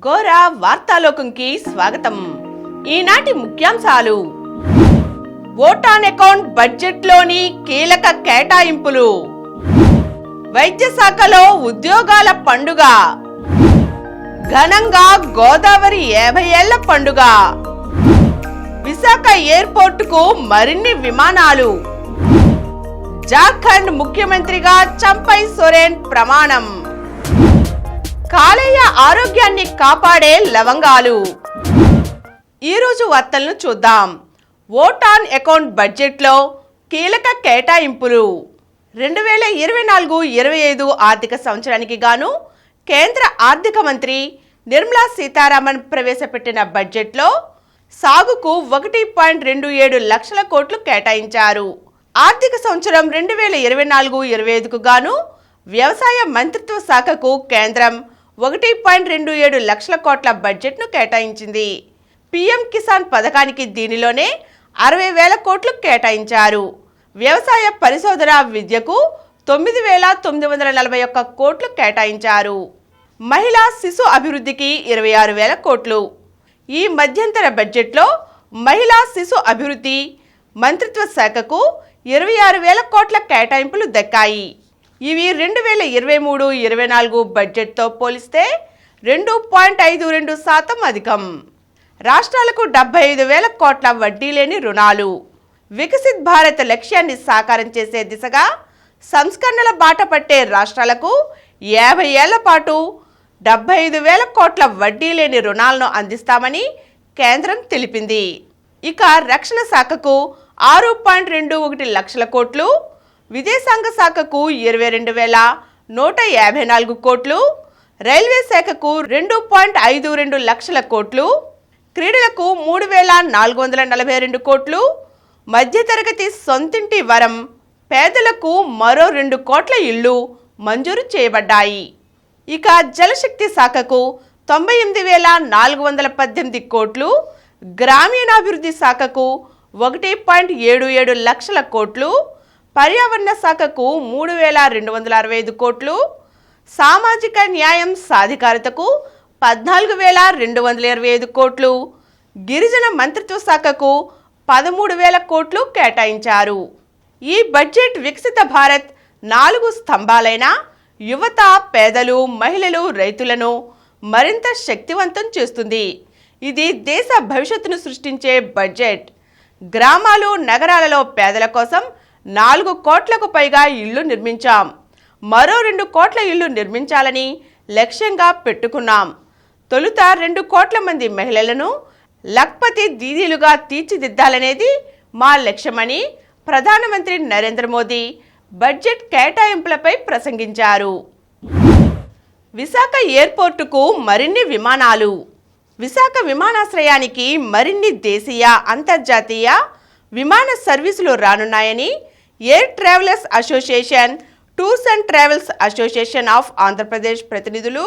గోరా వార్తాలోకంకి స్వాగతం. ఈనాటి ముఖ్యాంశాలు: ఓట్ ఆన్ అకౌంట్ బడ్జెట్లోని కీలక కేటాయింపులు, వైద్య శాఖలో ఉద్యోగాల పండుగ, ఘనంగా గోదావరి 50 ఏళ్ల పండుగ, విశాఖ ఎయిర్పోర్టుకు మరిన్ని విమానాలు, జార్ఖండ్ ముఖ్యమంత్రిగా చంపై సోరెన్ ప్రమాణం, కాలేయ ఆరోగ్యాన్ని కాపాడే లవంగాలు. ఈరోజు వార్తలను చూద్దాం. ఓట్ ఆన్ అకౌంట్ బడ్జెట్లో కీలక కేటాయింపులు. 2024-25 ఆర్థిక సంవత్సరానికి గాను కేంద్ర ఆర్థిక మంత్రి నిర్మలా సీతారామన్ ప్రవేశపెట్టిన బడ్జెట్లో సాగుకు 1.27 లక్షల కోట్లు కేటాయించారు. ఆర్థిక సంవత్సరం 2024-25కు గాను వ్యవసాయ మంత్రిత్వ శాఖకు కేంద్రం 1.27 లక్షల కోట్ల బడ్జెట్ను కేటాయించింది. పీఎం కిసాన్ పథకానికి దీనిలోనే 60,000 కోట్లు కేటాయించారు. వ్యవసాయ పరిశోధన విద్యకు 9,941 కోట్లు కేటాయించారు. మహిళా శిశు అభివృద్ధికి 26,000 కోట్లు. ఈ మధ్యంతర బడ్జెట్లో మహిళా శిశు అభివృద్ధి మంత్రిత్వ శాఖకు 26,000 కోట్ల కేటాయింపులు దక్కాయి. ఇవి 2023-24 బడ్జెట్తో పోలిస్తే 2.52% అధికం. రాష్ట్రాలకు 75,000 కోట్ల వడ్డీ లేని రుణాలు. వికసిత్ భారత్ లక్ష్యాన్ని సాకారం చేసే దిశగా సంస్కరణల బాట పట్టే రాష్ట్రాలకు 50 ఏళ్ల పాటు 75,000 కోట్ల వడ్డీ లేని రుణాలను అందిస్తామని కేంద్రం తెలిపింది. ఇక రక్షణ శాఖకు 6.21 లక్షల కోట్లు, విదేశాంగ శాఖకు 22,154 కోట్లు, రైల్వే శాఖకు 2.52 లక్షల కోట్లు, క్రీడలకు 3,442 కోట్లు, మధ్యతరగతి సొంతింటి వరం పేదలకు మరో 2 కోట్ల ఇళ్లు మంజూరు చేయబడ్డాయి. ఇక జలశక్తి శాఖకు 98,418 కోట్లు, గ్రామీణాభివృద్ధి శాఖకు 1.77 లక్షల కోట్లు, పర్యావరణ శాఖకు 3,265 కోట్లు, సామాజిక న్యాయం సాధికారతకు 14,225 కోట్లు, గిరిజన మంత్రిత్వ శాఖకు 13,000 కోట్లు కేటాయించారు. ఈ బడ్జెట్ వికసిత భారత్ 4 స్తంభాలైన యువత, పేదలు, మహిళలు, రైతులను మరింత శక్తివంతం చేస్తుంది. ఇది దేశ భవిష్యత్తును సృష్టించే బడ్జెట్. గ్రామాలు, నగరాలలో పేదల కోసం 4 కోట్లకు పైగా ఇళ్లు నిర్మించాం. మరో 2 కోట్ల ఇళ్లు నిర్మించాలని లక్ష్యంగా పెట్టుకున్నాం. తొలుత 2 కోట్ల మంది మహిళలను లఖ్పతి దీదీలుగా తీర్చిదిద్దాలనేది మా లక్ష్యమని ప్రధానమంత్రి నరేంద్ర మోదీ బడ్జెట్ కేటాయింపులపై ప్రసంగించారు. విశాఖ ఎయిర్పోర్టుకు మరిన్ని విమానాలు. విశాఖ విమానాశ్రయానికి మరిన్ని దేశీయ, అంతర్జాతీయ విమాన సర్వీసులు రానున్నాయని air travellers association, tours and travels association of Andhra Pradesh ప్రతినిధులు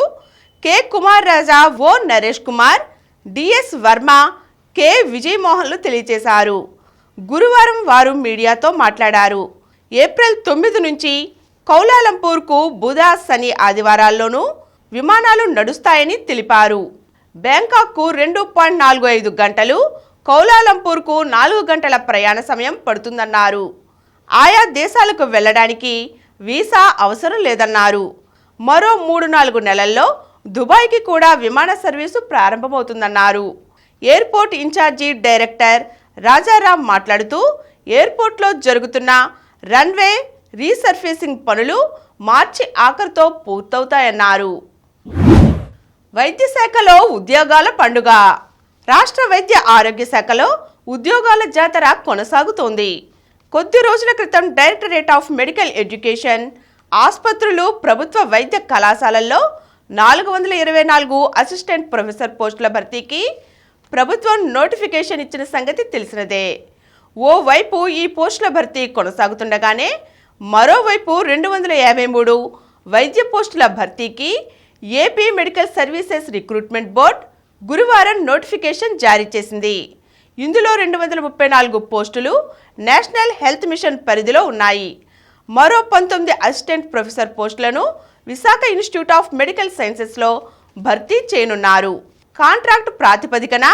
కె కుమార్ రాజా, ఓ నరేష్ కుమార్, డిఎస్ వర్మ, కె విజయమోహన్లు తెలియజేశారు. గురువారం వారు మీడియాతో మాట్లాడారు. ఏప్రిల్ 9 నుంచి కౌలాలంపూర్కు బుధ, శని, ఆదివారాల్లోనూ విమానాలు నడుస్తాయని తెలిపారు. బ్యాంకాక్కు 2.45 గంటలు, కౌలాలంపూర్కు 4 గంటల ప్రయాణ సమయం పడుతుందన్నారు. ఆయా దేశాలకు వెళ్లడానికి వీసా అవసరం లేదన్నారు. మరో 3-4 నెలల్లో దుబాయ్కి కూడా విమాన సర్వీసు ప్రారంభమవుతుందన్నారు. ఎయిర్పోర్ట్ ఇన్ఛార్జి డైరెక్టర్ రాజారాం మాట్లాడుతూ, ఎయిర్పోర్ట్లో జరుగుతున్న రన్వే రీసర్ఫేసింగ్ పనులు మార్చి ఆఖరుతో పూర్తవుతాయన్నారు. వైద్య శాఖలో ఉద్యోగాల పండుగ. రాష్ట్ర వైద్య ఆరోగ్య శాఖలో ఉద్యోగాల జాతర కొనసాగుతోంది. కొద్ది రోజుల క్రితం డైరెక్టరేట్ ఆఫ్ మెడికల్ ఎడ్యుకేషన్ ఆసుపత్రులు, ప్రభుత్వ వైద్య కళాశాలల్లో 424 అసిస్టెంట్ ప్రొఫెసర్ పోస్టుల భర్తీకి ప్రభుత్వం నోటిఫికేషన్ ఇచ్చిన సంగతి తెలిసినదే. ఓవైపు ఈ పోస్టుల భర్తీ కొనసాగుతుండగానే మరోవైపు 253 వైద్య పోస్టుల భర్తీకి AP medical services recruitment board గురువారం నోటిఫికేషన్ జారీ చేసింది. ఇందులో 234 పోస్టులు నేషనల్ హెల్త్ మిషన్ పరిధిలో ఉన్నాయి. మరో 19 అసిస్టెంట్ ప్రొఫెసర్ పోస్టులను విశాఖ ఇన్స్టిట్యూట్ ఆఫ్ మెడికల్ సైన్సెస్లో భర్తీ చేయనున్నారు. కాంట్రాక్ట్ ప్రాతిపదికన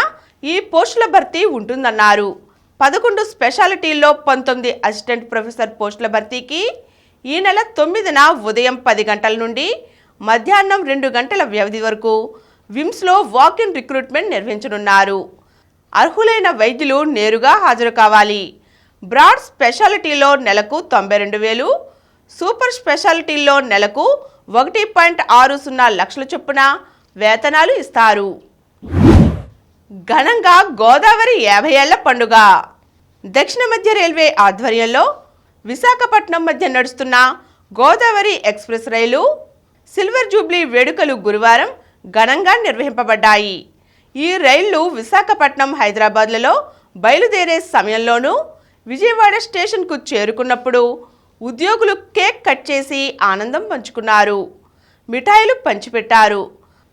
ఈ పోస్టుల భర్తీ ఉంటుందన్నారు. 11 స్పెషాలిటీల్లో 19 అసిస్టెంట్ ప్రొఫెసర్ పోస్టుల భర్తీకి ఈ నెల 9న ఉదయం 10 గంటల నుండి మధ్యాహ్నం 2 గంటల వ్యవధి వరకు విమ్స్లో వాక్-ఇన్ రిక్రూట్మెంట్ నిర్వహించనున్నారు. అర్హులైన వైద్యులు నేరుగా హాజరు కావాలి. బ్రాడ్ స్పెషాలిటీలో నెలకు 92,000, సూపర్ స్పెషాలిటీల్లో నెలకు 1.60 లక్షల చొప్పున వేతనాలు ఇస్తారు. ఘనంగా గోదావరి 50 ఏళ్ల పండుగ. దక్షిణ మధ్య రైల్వే ఆధ్వర్యంలో విశాఖపట్నం మధ్య నడుస్తున్న గోదావరి ఎక్స్ప్రెస్ రైలు సిల్వర్ జూబ్లీ వేడుకలు గురువారం ఘనంగా నిర్వహింపబడ్డాయి. ఈ రైళ్లు విశాఖపట్నం, హైదరాబాద్లలో బయలుదేరే సమయంలోనూ విజయవాడ స్టేషన్కు చేరుకున్నప్పుడు ఉద్యోగులు కేక్ కట్ చేసి ఆనందం పంచుకున్నారు. మిఠాయిలు పంచిపెట్టారు.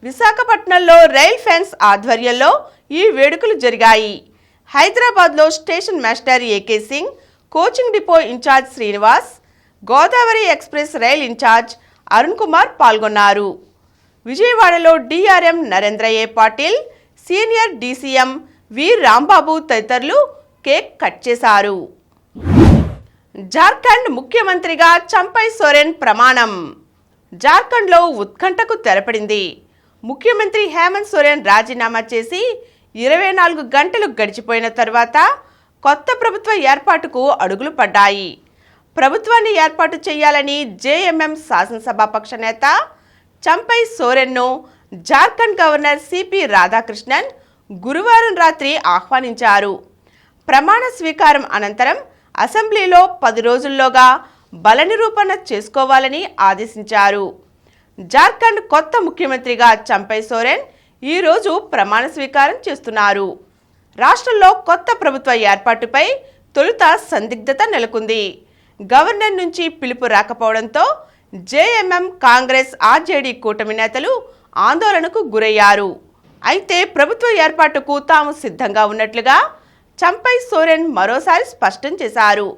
విశాఖపట్నంలో రైల్ ఫ్యాన్స్ ఆధ్వర్యంలో ఈ వేడుకలు జరిగాయి. హైదరాబాద్లో station master AK Singh, coaching depot in-charge Srinivas, Godavari express rail in-charge Arun Kumar పాల్గొన్నారు. విజయవాడలో DRM Narendra A Patil, senior DCM V Rambabu తదితరులు కేక్ కట్ చేశారు. జార్ఖండ్ ముఖ్యమంత్రిగా చంపై సోరెన్ ప్రమాణం. జార్ఖండ్లో ఉత్కంఠకు తెరపడింది. ముఖ్యమంత్రి హేమంత్ సోరెన్ రాజీనామా చేసి 24 గంటలు గడిచిపోయిన తర్వాత కొత్త ప్రభుత్వ ఏర్పాటుకు అడుగులు పడ్డాయి. ప్రభుత్వాన్ని ఏర్పాటు చేయాలని జేఎంఎం శాసనసభాపక్ష నేత చంపై సోరెన్ను జార్ఖండ్ గవర్నర్ సిపి రాధాకృష్ణన్ గురువారం రాత్రి ఆహ్వానించారు. ప్రమాణ స్వీకారం అనంతరం అసెంబ్లీలో 10 రోజుల్లోగా బల నిరూపణ చేసుకోవాలని ఆదేశించారు. జార్ఖండ్ కొత్త ముఖ్యమంత్రిగా చంపై సోరెన్ ఈరోజు ప్రమాణ స్వీకారం చేస్తున్నారు. రాష్ట్రంలో కొత్త ప్రభుత్వ ఏర్పాటుపై తొలుత సందిగ్ధత నెలకొంది. గవర్నర్ నుంచి పిలుపు రాకపోవడంతో జేఎంఎం, కాంగ్రెస్, ఆర్జేడీ కూటమి నేతలు ఆందోళనకు గురయ్యారు. అయితే ప్రభుత్వ ఏర్పాటుకు తాము సిద్ధంగా ఉన్నట్లుగా చంపై సోరెన్ మరోసారి స్పష్టం చేశారు.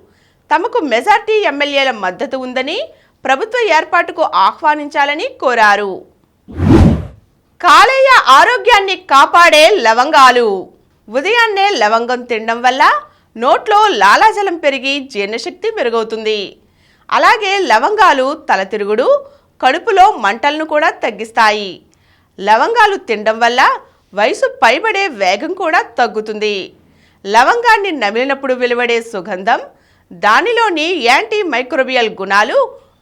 తమకు మెజార్టీ ఎమ్మెల్యేల మద్దతు ఉందని, ప్రభుత్వ ఏర్పాటుకు ఆహ్వానించాలని కోరారు. కాలేయ ఆరోగ్యాన్ని కాపాడే లవంగాలు. ఉదయాన్నే లవంగం తినడం వల్ల నోట్లో లాలాజలం పెరిగి జీర్ణశక్తి మెరుగవుతుంది. అలాగే లవంగాలు తలతిరుగుడు, కడుపులో మంటలను కూడా తగ్గిస్తాయి. లవంగాలు తినడం వల్ల వయసు పైబడే వేగం కూడా తగ్గుతుంది. లవంగాన్ని నమిలినప్పుడు వెలువడే సుగంధం, దానిలోని యాంటీ మైక్రోబియల్ గుణాలు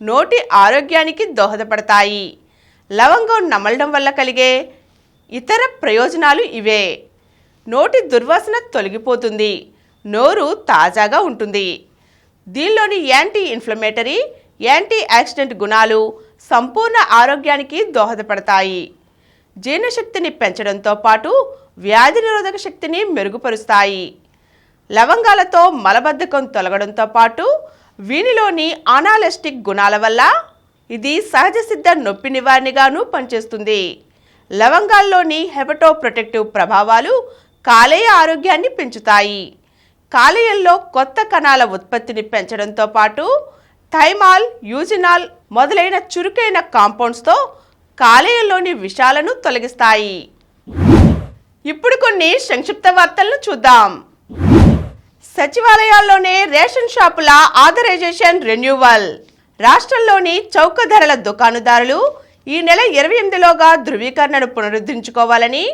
నోటి ఆరోగ్యానికి దోహదపడతాయి. లవంగం నమలడం వల్ల కలిగే ఇతర ప్రయోజనాలు ఇవే. నోటి దుర్వాసన తొలగిపోతుంది. నోరు తాజాగా ఉంటుంది. దీనిలోని యాంటీ ఇన్ఫ్లమేటరీ, యాంటీ ఆక్సిడెంట్ గుణాలు సంపూర్ణ ఆరోగ్యానికి దోహదపడతాయి. జీర్ణశక్తిని పెంచడంతో పాటు వ్యాధి నిరోధక శక్తిని మెరుగుపరుస్తాయి. లవంగాలతో మలబద్ధకం తొలగడంతో పాటు వీనిలోని అనాలెస్టిక్ గుణాల వల్ల ఇది సహజ సిద్ధ నొప్పి నివారణగాను పనిచేస్తుంది. లవంగాల్లోని హెపటో ప్రొటెక్టివ్ ప్రభావాలు కాలేయ ఆరోగ్యాన్ని పెంచుతాయి. కాలేయంలో కొత్త కణాల ఉత్పత్తిని పెంచడంతో పాటు థైమాల్, యూజినాల్ మొదలైన చురుకైన కాంపౌండ్స్తో కాలేయంలోని విషాలను తొలగిస్తాయి. ఇప్పుడు కొన్ని సంక్షిప్త వార్తలను చూద్దాం. సచివాలయాల్లోనే రేషన్ షాపుల ఆథరైజేషన్ రెన్యూవల్. రాష్ట్రంలోని చౌక ధరల దుకాణదారులు ఈ నెల 28లోగా ధృవీకరణను పునరుద్ధరించుకోవాలని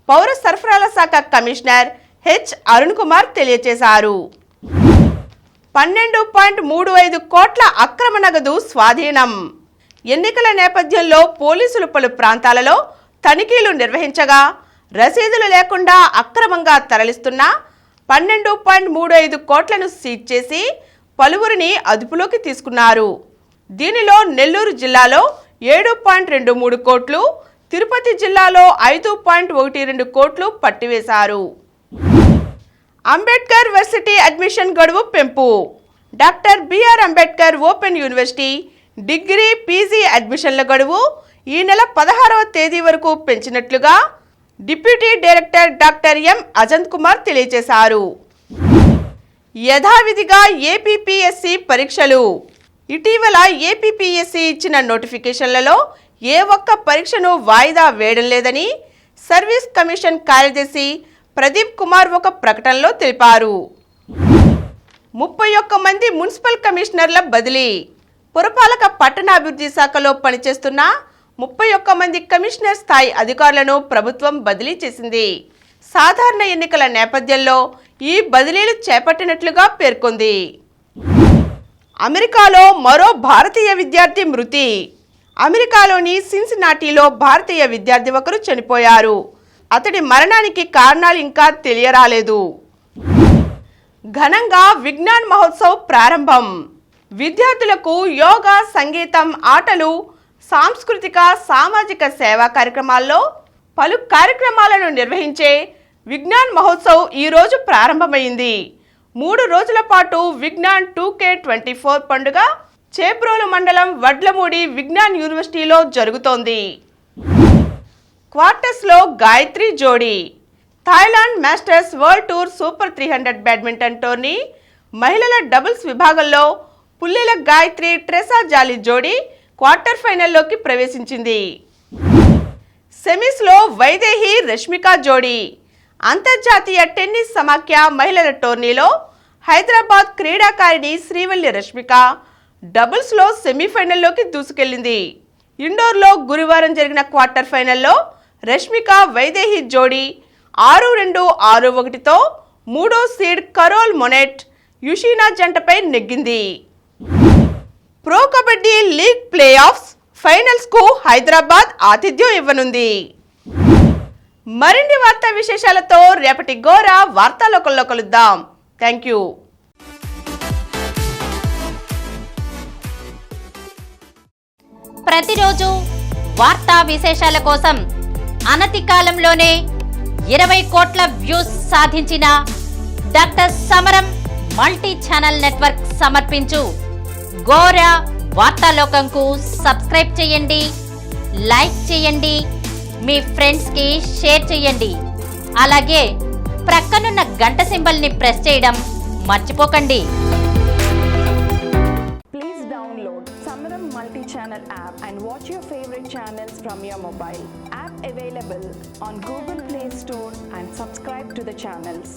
పౌర సరఫరాల శాఖ కమిషనర్ హెచ్ అరుణ్ కుమార్ తెలియజేశారు. 12.35 కోట్ల అక్రమ నగదు స్వాధీనం. ఎన్నికల నేపథ్యంలో పోలీసులు పలు ప్రాంతాలలో తనిఖీలు నిర్వహించగా రసీదులు లేకుండా అక్రమంగా తరలిస్తున్న 12.35 కోట్లను సీజ్ చేసి పలువురిని అదుపులోకి తీసుకున్నారు. దీనిలో నెల్లూరు జిల్లాలో 7.23 కోట్లు, తిరుపతి జిల్లాలో 5.12 కోట్లు పట్టివేశారు. అంబేద్కర్ వర్సిటీ అడ్మిషన్ గడువు పెంపు. Doctor BR Ambedkar open university degree, PG అడ్మిషన్ల గడువు ఈ నెల 16వ తేదీ వరకు పెంచినట్లుగా deputy director doctor M Ajanth Kumar తెలియజేశారు. యథావిధిగా ఏపీపీఎస్సీ పరీక్షలు. ఇటీవల ఏపీపీఎస్సీ ఇచ్చిన నోటిఫికేషన్లలో ఏ ఒక్క పరీక్షను వాయిదా వేయడం లేదని సర్వీస్ కమిషన్ కార్యదర్శి ప్రదీప్ కుమార్ ఒక ప్రకటనలో తెలిపారు. 31 మంది మున్సిపల్ కమిషనర్ల బదిలీ. పురపాలక పట్టణాభివృద్ధి శాఖలో పనిచేస్తున్న 31 మంది కమిషనర్ స్థాయి అధికారులను ప్రభుత్వం బదిలీ చేసింది. సాధారణ ఎన్నికల నేపథ్యంలో ఈ బదిలీలు చేపట్టినట్లుగా పేర్కొంది. అమెరికాలో మరో భారతీయ విద్యార్థి మృతి. అమెరికాలోని సిన్సినాటీలో భారతీయ విద్యార్థి ఒకరు చనిపోయారు. అతడి మరణానికి కారణాలు ఇంకా తెలియరాలేదు. ఘనంగా విజ్ఞాన్ మహోత్సవ్ ప్రారంభం. విద్యార్థులకు యోగా, సంగీతం, ఆటలు, సాంస్కృతిక, సామాజిక సేవా కార్యక్రమాల్లో పలు కార్యక్రమాలను నిర్వహించే విజ్ఞాన్ మహోత్సవ్ ఈరోజు ప్రారంభమైంది. 3 రోజుల పాటు విజ్ఞాన్ 2K24 పండుగ చేబ్రోలు మండలం వడ్లమూడి విజ్ఞాన్ యూనివర్సిటీలో జరుగుతోంది. క్వార్టర్స్లో గాయత్రి జోడీ. Thailand masters world tour super 300 badminton tourney మహిళల డబుల్స్ విభాగంలో పుల్లెల గాయత్రి ట్రెసా జాలి జోడీ క్వార్టర్ ఫైనల్లోకి ప్రవేశించింది. సెమీస్లో వైదేహి రష్మిక జోడీ. అంతర్జాతీయ టెన్నిస్ సమాఖ్య మహిళల టోర్నీలో హైదరాబాద్ క్రీడాకారిణి శ్రీవల్లి రష్మిక డబుల్స్లో సెమీఫైనల్లోకి దూసుకెళ్లింది. ఇండోర్లో గురువారం జరిగిన క్వార్టర్ ఫైనల్లో రష్మిక వైదేహి జోడీ 6-2, 6-1తో 3వ సీడ్ కరోల్ మొనెట్ యుషీనా జంటపై నెగ్గింది. Pro kabaddi league playoffs finals కు హైదరాబాద్ ఆతిథ్యం ఇవ్వనుంది. మరిన్ని వార్తా విశేషాలతో రేపటి గోరా వార్తాలోకంలో కలుద్దాం. Thank you. ప్రతిరోజు వార్తా విశేషాల కోసం అనతి కాలంలోనే 20 కోట్ల వ్యూస్ సాధించిన డాక్టర్ సమరం మల్టీ ఛానల్ నెట్వర్క్ సమర్పించు గోరా వార్తాలోకంకు సబ్స్క్రైబ్ చేయండి, లైక్ చేయండి, మీ ఫ్రెండ్స్కి షేర్ చేయండి. అలాగే ప్రక్కనున్న గంట సింబల్ని ప్రెస్ చేయడం మర్చిపోకండి. Please download Samaram multi-channel app and watch your favorite channels from your mobile. App available on Google Play Store and subscribe to the channels.